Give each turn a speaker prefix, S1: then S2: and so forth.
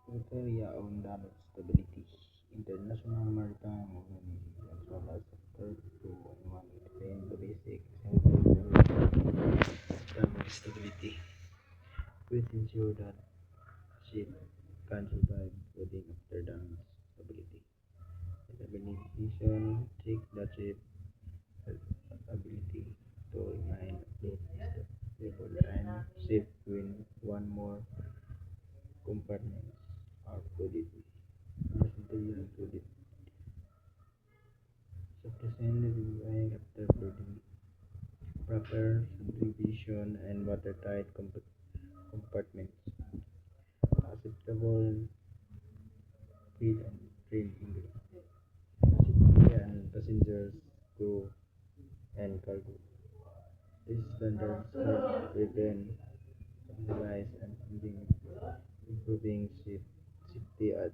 S1: Criteria on damage stability. International Maritime Organization as well as Sector 211 define the basic damage stability, which ensure that ship can survive flooding after damage stability. Rehabilitation check the ship ability to remain afloat stable and safe when one more compartments are flooded. Criteria included sufficient reviewing after flooding, proper subdivision and watertight compartments, acceptable feed and train injury, safety and passengers, crew and cargo. These standards help prevent vandalism and improving safety at